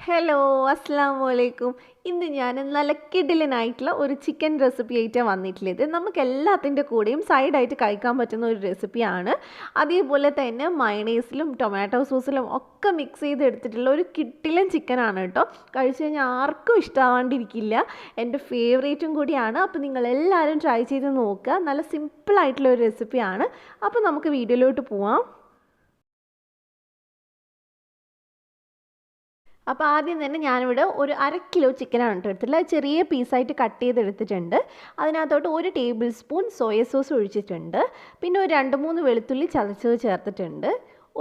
Hello അസ്സലാമു അലൈക്കും. ഇന്ന് ഞാൻ നല്ല കിടിലനായിട്ടുള്ള ഒരു ചിക്കൻ റെസിപ്പി ആയിട്ടാണ് വന്നിട്ടുള്ളത്. നമുക്ക് എല്ലാത്തിൻ്റെ കൂടെയും സൈഡായിട്ട് കഴിക്കാൻ പറ്റുന്ന ഒരു റെസിപ്പിയാണ്. അതേപോലെ തന്നെ മയണൈസിലും ടൊമാറ്റോ സോസിലും ഒക്കെ മിക്സ് ചെയ്തെടുത്തിട്ടുള്ള ഒരു കിടിലൻ ചിക്കനാണ് കേട്ടോ. കഴിച്ചു കഴിഞ്ഞാൽ ആർക്കും ഇഷ്ടമാവാണ്ടിരിക്കില്ല. എൻ്റെ ഫേവറേറ്റും കൂടിയാണ്. അപ്പോൾ നിങ്ങളെല്ലാവരും ട്രൈ ചെയ്ത് നോക്കുക. നല്ല സിമ്പിളായിട്ടുള്ള ഒരു റെസിപ്പിയാണ്. അപ്പോൾ നമുക്ക് വീഡിയോയിലോട്ട് പോവാം. അപ്പോൾ ആദ്യം തന്നെ ഞാനിവിടെ ഒരു 1/2 കിലോ ചിക്കനാണ് എടുത്തിട്ടുള്ളത്. അത് ചെറിയ പീസായിട്ട് കട്ട് ചെയ്തെടുത്തിട്ടുണ്ട്. അതിനകത്തോട്ട് 1 ടേബിൾ സ്പൂൺ സോയ സോസ് ഒഴിച്ചിട്ടുണ്ട്. പിന്നെ ഒരു 2-3 വെളുത്തുള്ളി ചതച്ചത് ചേർത്തിട്ടുണ്ട്.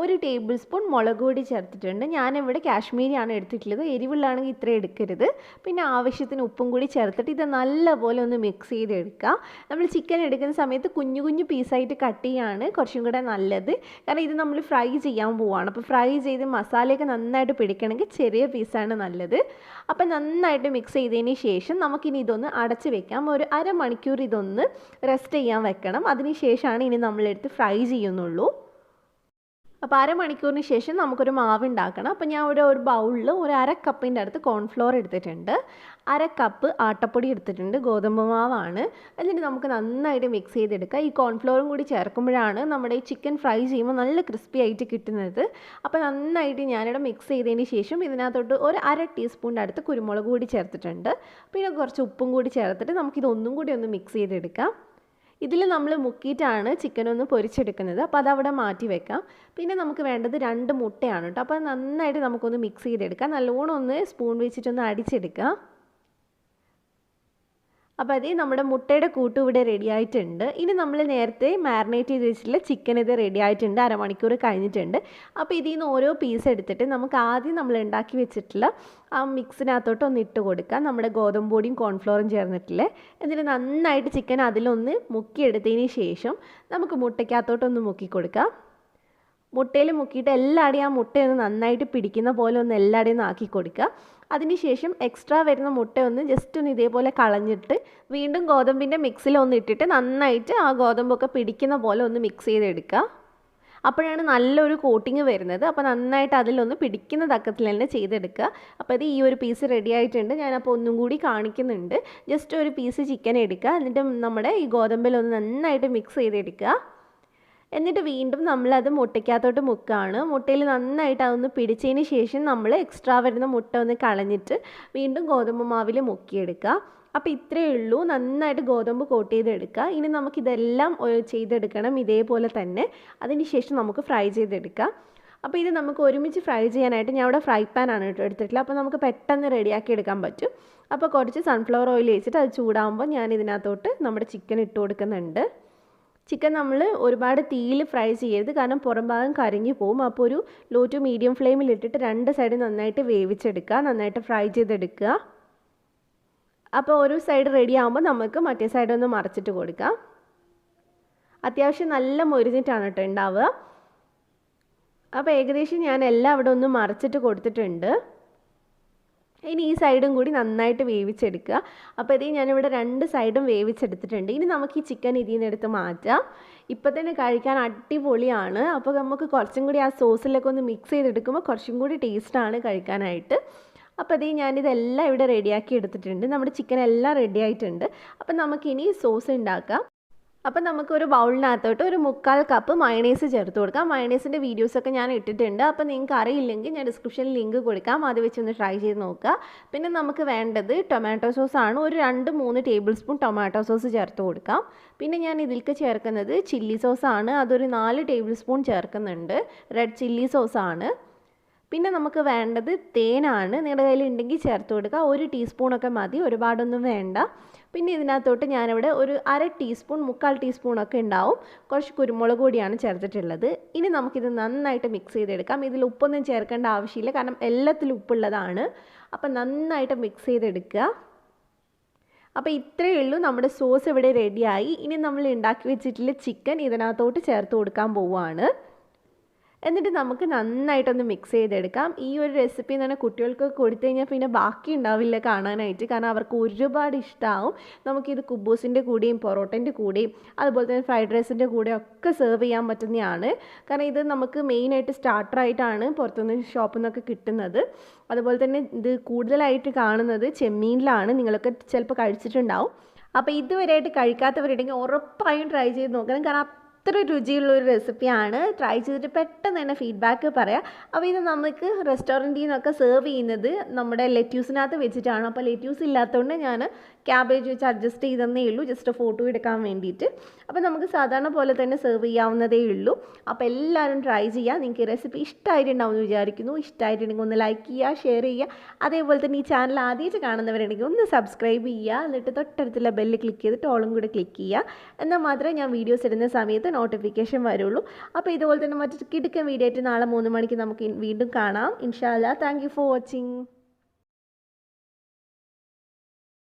1 ടേബിൾ സ്പൂൺ മുളക് പൊടി ചേർത്തിട്ടുണ്ട്. ഞാനിവിടെ കാശ്മീരിയാണ് എടുത്തിട്ടുള്ളത്. എരിവുള്ളാണെങ്കിൽ ഇത്രയും എടുക്കരുത്. പിന്നെ ആവശ്യത്തിന് ഉപ്പും കൂടി ചേർത്തിട്ട് ഇത് നല്ലപോലെ ഒന്ന് മിക്സ് ചെയ്തെടുക്കുക. നമ്മൾ ചിക്കൻ എടുക്കുന്ന സമയത്ത് കുഞ്ഞു കുഞ്ഞു പീസായിട്ട് കട്ട് ചെയ്യുകയാണ് കുറച്ചും കൂടെ നല്ലത്. കാരണം ഇത് നമ്മൾ ഫ്രൈ ചെയ്യാൻ പോവുകയാണ്. അപ്പോൾ ഫ്രൈ ചെയ്ത് മസാലയൊക്കെ നന്നായിട്ട് പിടിക്കണമെങ്കിൽ ചെറിയ പീസാണ് നല്ലത്. അപ്പോൾ നന്നായിട്ട് മിക്സ് ചെയ്തതിന് ശേഷം നമുക്കിനി ഇതൊന്ന് അടച്ച് വെക്കാം. ഒരു അരമണിക്കൂർ ഇതൊന്ന് റെസ്റ്റ് ചെയ്യാൻ വെക്കണം. അതിന് ശേഷമാണ് ഇനി നമ്മളെടുത്ത് ഫ്രൈ ചെയ്യുന്നുള്ളൂ. അപ്പോൾ അരമണിക്കൂറിന് ശേഷം നമുക്കൊരു മാവ് ഉണ്ടാക്കണം. അപ്പോൾ ഞാൻ ഇവിടെ ഒരു ബൗളിൽ ഒരു 1/2 കപ്പിൻ്റെ അടുത്ത് കോൺഫ്ലോർ എടുത്തിട്ടുണ്ട്. 1/2 കപ്പ് ആട്ടപ്പൊടി എടുത്തിട്ടുണ്ട്. ഗോതമ്പ് മാവാണ്. എന്നിട്ട് നമുക്ക് നന്നായിട്ട് മിക്സ് ചെയ്തെടുക്കുക. ഈ കോൺഫ്ലോറും കൂടി ചേർക്കുമ്പോഴാണ് നമ്മുടെ ഈ ചിക്കൻ ഫ്രൈ ചെയ്യുമ്പോൾ നല്ല ക്രിസ്പി ആയിട്ട് കിട്ടുന്നത്. അപ്പോൾ നന്നായിട്ട് ഞാനിവിടെ മിക്സ് ചെയ്തതിന് ശേഷം ഇതിനകത്തോട്ട് ഒരു 1/2 ടീസ്പൂണിൻ്റെ അടുത്ത് കുരുമുളക് കൂടി ചേർത്തിട്ടുണ്ട്. പിന്നെ കുറച്ച് ഉപ്പും കൂടി ചേർത്തിട്ട് നമുക്കിതൊന്നും കൂടി ഒന്ന് മിക്സ് ചെയ്തെടുക്കാം. ഇതിൽ നമ്മൾ മുക്കിയിട്ടാണ് ചിക്കൻ ഒന്ന് പൊരിച്ചെടുക്കുന്നത്. അപ്പോൾ അതവിടെ മാറ്റി വെക്കാം. പിന്നെ നമുക്ക് വേണ്ടത് 2 മുട്ടയാണ് കേട്ടോ. അപ്പോൾ നന്നായിട്ട് നമുക്കൊന്ന് മിക്സ് ചെയ്തെടുക്കാം. നല്ലോണം ഒന്ന് സ്പൂൺ വെച്ചിട്ടൊന്ന് അടിച്ചെടുക്കുക. അപ്പോൾ അതേ നമ്മുടെ മുട്ടയുടെ കൂട്ട് ഇവിടെ റെഡി ആയിട്ടുണ്ട്. ഇനി നമ്മൾ നേരത്തെ മാരിനേറ്റ് ചെയ്ത് വെച്ചിട്ടുള്ള ചിക്കൻ ഇത് റെഡി ആയിട്ടുണ്ട്. അരമണിക്കൂർ കഴിഞ്ഞിട്ടുണ്ട്. അപ്പോൾ ഇതിൽ നിന്ന് ഓരോ പീസ് എടുത്തിട്ട് നമുക്ക് ആദ്യം നമ്മൾ ഉണ്ടാക്കി വെച്ചിട്ടുള്ള ആ മിക്സിനകത്തോട്ട് ഒന്ന് ഇട്ട് കൊടുക്കാം. നമ്മുടെ ഗോതമ്പ് പൊടിയും കോൺഫ്ലോറും ചേർന്നിട്ടില്ലേ. എന്നിട്ട് നന്നായിട്ട് ചിക്കൻ അതിലൊന്ന് മുക്കിയെടുത്തതിന് ശേഷം നമുക്ക് മുട്ടയ്ക്കകത്തോട്ടൊന്ന് മുക്കി കൊടുക്കാം. മുട്ടയിൽ മുക്കിയിട്ട് എല്ലാവരുടെയും ആ മുട്ടയൊന്ന് നന്നായിട്ട് പിടിക്കുന്ന പോലെ ഒന്ന് എല്ലാവരുടെയും ഒന്ന് ആക്കി കൊടുക്കുക. അതിനുശേഷം എക്സ്ട്രാ വരുന്ന മുട്ട ഒന്ന് ജസ്റ്റ് ഒന്ന് ഇതേപോലെ കളഞ്ഞിട്ട് വീണ്ടും ഗോതമ്പിൻ്റെ മിക്സിലൊന്ന് ഇട്ടിട്ട് നന്നായിട്ട് ആ ഗോതമ്പൊക്കെ പിടിക്കുന്ന പോലെ ഒന്ന് മിക്സ് ചെയ്തെടുക്കുക. അപ്പോഴാണ് നല്ലൊരു കോട്ടിങ് വരുന്നത്. അപ്പോൾ നന്നായിട്ട് അതിലൊന്ന് പിടിക്കുന്ന തക്കത്തിൽ തന്നെ ചെയ്തെടുക്കുക. അപ്പോൾ ഇത് ഈ ഒരു പീസ് റെഡി ആയിട്ടുണ്ട്. ഞാനപ്പോൾ ഒന്നും കൂടി കാണിക്കുന്നുണ്ട്. ജസ്റ്റ് ഒരു പീസ് ചിക്കൻ എടുക്കുക. എന്നിട്ട് നമ്മുടെ ഈ ഗോതമ്പിലൊന്ന് നന്നായിട്ട് മിക്സ് ചെയ്തെടുക്കുക. എന്നിട്ട് വീണ്ടും നമ്മളത് മുട്ടയ്ക്കകത്തോട്ട് മുക്കുകയാണ്. മുട്ടയിൽ നന്നായിട്ട് അതൊന്ന് പിടിച്ചതിന് ശേഷം നമ്മൾ എക്സ്ട്രാ വരുന്ന മുട്ട ഒന്ന് കളഞ്ഞിട്ട് വീണ്ടും ഗോതമ്പ് മാവിൽ മുക്കിയെടുക്കുക. അപ്പോൾ ഇത്രയേ ഉള്ളൂ. നന്നായിട്ട് ഗോതമ്പ് കോട്ട് ചെയ്തെടുക്കുക. ഇനി നമുക്കിതെല്ലാം ചെയ്തെടുക്കണം ഇതേപോലെ തന്നെ. അതിന് ശേഷം നമുക്ക് ഫ്രൈ ചെയ്തെടുക്കാം. അപ്പോൾ ഇത് നമുക്ക് ഒരുമിച്ച് ഫ്രൈ ചെയ്യാനായിട്ട് ഞാൻ ഇവിടെ ഫ്രൈ പാനാണ് എടുത്തിട്ടുള്ളത്. അപ്പോൾ നമുക്ക് പെട്ടെന്ന് റെഡിയാക്കി എടുക്കാൻ പറ്റും. അപ്പോൾ കുറച്ച് സൺഫ്ലവർ ഓയിൽ വെച്ചിട്ട് അത് ചൂടാകുമ്പോൾ ഞാൻ ഇതിനകത്തോട്ട് നമ്മുടെ ചിക്കൻ ഇട്ട് കൊടുക്കുന്നുണ്ട്. ചിക്കൻ നമ്മൾ ഒരുപാട് തീയിൽ ഫ്രൈ ചെയ്യരുത്. കാരണം പുറം ഭാഗം കരിഞ്ഞു പോകും. അപ്പോൾ ഒരു ലോ ടു മീഡിയം ഫ്ലെയിമിൽ ഇട്ടിട്ട് 2 സൈഡ് നന്നായിട്ട് വേവിച്ചെടുക്കുക. നന്നായിട്ട് ഫ്രൈ ചെയ്തെടുക്കുക. അപ്പോൾ ഒരു സൈഡ് റെഡി ആകുമ്പോൾ നമുക്ക് മറ്റേ സൈഡ് ഒന്ന് മറിച്ചിട്ട് കൊടുക്കാം. അത്യാവശ്യം നല്ല മൊരിഞ്ഞിട്ടാണ് കേട്ടോ ഉണ്ടാവുക. അപ്പോൾ ഏകദേശം ഞാൻ എല്ലാം അവിടെ ഒന്ന് മറിച്ചിട്ട് കൊടുത്തിട്ടുണ്ട്. ഇനി ഈ സൈഡും കൂടി നന്നായിട്ട് വേവിച്ചെടുക്കുക. അപ്പോൾ ഇത് ഞാനിവിടെ 2 സൈഡും വേവിച്ചെടുത്തിട്ടുണ്ട്. ഇനി നമുക്ക് ഈ ചിക്കൻ ഇതിൽ നിന്ന് എടുത്ത് മാറ്റാം. ഇപ്പോൾ തന്നെ കഴിക്കാൻ അടിപൊളിയാണ്. അപ്പോൾ നമുക്ക് കുറച്ചും കൂടി ആ സോസിലൊക്കെ ഒന്ന് മിക്സ് ചെയ്തെടുക്കുമ്പോൾ കുറച്ചും കൂടി ടേസ്റ്റാണ് കഴിക്കാനായിട്ട്. അപ്പോൾ ഇത് ഞാനിതെല്ലാം ഇവിടെ റെഡിയാക്കി എടുത്തിട്ടുണ്ട്. നമ്മുടെ ചിക്കൻ എല്ലാം റെഡി ആയിട്ടുണ്ട്. അപ്പോൾ നമുക്കിനി സോസ് ഉണ്ടാക്കാം. അപ്പോൾ നമുക്കൊരു ബൗളിനകത്തോട്ട് ഒരു 1/4 കപ്പ് മയണൈസ് ചേർത്ത് കൊടുക്കാം. മയണൈസിൻ്റെ വീഡിയോസൊക്കെ ഞാൻ ഇട്ടിട്ടുണ്ട്. അപ്പോൾ നിങ്ങൾക്ക് അറിയില്ലെങ്കിൽ ഞാൻ ഡിസ്ക്രിപ്ഷനിൽ ലിങ്ക് കൊടുക്കാം. അത് വെച്ചൊന്ന് ട്രൈ ചെയ്ത് നോക്കുക. പിന്നെ നമുക്ക് വേണ്ടത് ടൊമാറ്റോ സോസാണ്. ഒരു 2-3 ടേബിൾ സ്പൂൺ ടൊമാറ്റോ സോസ് ചേർത്ത് കൊടുക്കാം. പിന്നെ ഞാൻ ഇതിലേക്ക് ചേർക്കുന്നത് ചില്ലി സോസാണ്. അതൊരു 4 ടേബിൾ സ്പൂൺ ചേർക്കുന്നുണ്ട്. റെഡ് ചില്ലി സോസാണ്. പിന്നെ നമുക്ക് വേണ്ടത് തേനാണ്. നിങ്ങളുടെ കയ്യിൽ ഉണ്ടെങ്കിൽ ചേർത്ത് കൊടുക്കുക. 1 ടീസ്പൂണൊക്കെ മതി, ഒരുപാടൊന്നും വേണ്ട. പിന്നെ ഇതിനകത്തോട്ട് ഞാനിവിടെ ഒരു 1/2 ടീസ്പൂൺ 1/4 ടീസ്പൂണൊക്കെ ഉണ്ടാവും കുറച്ച് കുരുമുളക് പൊടിയാണ് ചേർത്തിട്ടുള്ളത്. ഇനി നമുക്കിത് നന്നായിട്ട് മിക്സ് ചെയ്തെടുക്കാം. ഇതിൽ ഉപ്പൊന്നും ചേർക്കേണ്ട ആവശ്യമില്ല. കാരണം എല്ലാത്തിലും ഉപ്പുള്ളതാണ്. അപ്പം നന്നായിട്ട് മിക്സ് ചെയ്തെടുക്കുക. അപ്പോൾ ഇത്രയേ ഉള്ളൂ. നമ്മുടെ സോസ് ഇവിടെ റെഡിയായി. ഇനി നമ്മൾ ഉണ്ടാക്കി വെച്ചിട്ടുള്ള ചിക്കൻ ഇതിനകത്തോട്ട് ചേർത്ത് കൊടുക്കാൻ പോവുകയാണ്. എന്നിട്ട് നമുക്ക് നന്നായിട്ടൊന്ന് മിക്സ് ചെയ്തെടുക്കാം. ഈ ഒരു റെസിപ്പി എന്ന് പറഞ്ഞാൽ കുട്ടികൾക്ക് കൊടുത്തു കഴിഞ്ഞാൽ പിന്നെ ബാക്കി ഉണ്ടാവില്ല കാണാനായിട്ട്. കാരണം അവർക്ക് ഒരുപാട് ഇഷ്ടമാവും. നമുക്കിത് കുബൂസിൻ്റെ കൂടെയും പൊറോട്ടൻ്റെ കൂടെയും അതുപോലെ തന്നെ ഫ്രൈഡ് റൈസിൻ്റെ കൂടെയും ഒക്കെ സെർവ് ചെയ്യാൻ പറ്റുന്നതാണ്. കാരണം ഇത് നമുക്ക് മെയിനായിട്ട് സ്റ്റാർട്ടറായിട്ടാണ് പുറത്തുനിന്ന് ഷോപ്പിൽ നിന്നൊക്കെ കിട്ടുന്നത്. അതുപോലെ തന്നെ ഇത് കൂടുതലായിട്ട് കാണുന്നത് ചെമ്മീനിലാണ്. നിങ്ങളൊക്കെ ചിലപ്പോൾ കഴിച്ചിട്ടുണ്ടാവും. അപ്പോൾ ഇതുവരെയായിട്ട് കഴിക്കാത്തവരുണ്ടെങ്കിൽ ഉറപ്പായും ട്രൈ ചെയ്ത് നോക്കണം. കാരണം അത്ര രുചിയുള്ളൊരു റെസിപ്പിയാണ്. ട്രൈ ചെയ്തിട്ട് പെട്ടെന്ന് തന്നെ ഫീഡ്ബാക്ക് പറയാം. അപ്പോൾ ഇത് നമുക്ക് റെസ്റ്റോറൻറ്റിൽ നിന്നൊക്കെ സെർവ് ചെയ്യുന്നത് നമ്മുടെ ലെറ്റ്യൂസിനകത്ത് വെച്ചിട്ടാണ്. അപ്പോൾ ലെറ്റ്യൂസ് ഇല്ലാത്തതുകൊണ്ട് ഞാൻ ക്യാബേജ് വെച്ച് അഡ്ജസ്റ്റ് ചെയ്തതന്നേ ഉള്ളൂ, ജസ്റ്റ് ഫോട്ടോ എടുക്കാൻ വേണ്ടിയിട്ട്. അപ്പോൾ നമുക്ക് സാധാരണ പോലെ തന്നെ സെർവ് ചെയ്യാവുന്നതേ ഉള്ളൂ. അപ്പോൾ എല്ലാവരും ട്രൈ ചെയ്യുക. നിങ്ങൾക്ക് ഈ റെസിപ്പി ഇഷ്ടമായിട്ടുണ്ടാവും എന്ന് വിചാരിക്കുന്നു. ഇഷ്ടമായിട്ടുണ്ടെങ്കിൽ ഒന്ന് ലൈക്ക് ചെയ്യുക, ഷെയർ ചെയ്യുക. അതേപോലെ തന്നെ ഈ ചാനൽ ആദ്യമായിട്ട് കാണുന്നവരുണ്ടെങ്കിൽ ഒന്ന് സബ്സ്ക്രൈബ് ചെയ്യുക. എന്നിട്ട് തൊട്ടടുത്തുള്ള ബെല്ല് ക്ലിക്ക് ചെയ്തിട്ട് ഓളും കൂടെ ക്ലിക്ക് ചെയ്യുക. എന്നാൽ മാത്രമേ ഞാൻ വീഡിയോസ് ഇടുന്ന സമയത്ത് നോട്ടിഫിക്കേഷൻ വരുള്ളൂ. അപ്പോൾ ഇതുപോലെ തന്നെ മറ്റൊരു കിടുക്കൻ വീഡിയോ ആയിട്ട് നാളെ 3 മണിക്ക് നമുക്ക് വീണ്ടും കാണാം. ഇൻഷാ അല്ലാ. Thank you for watching.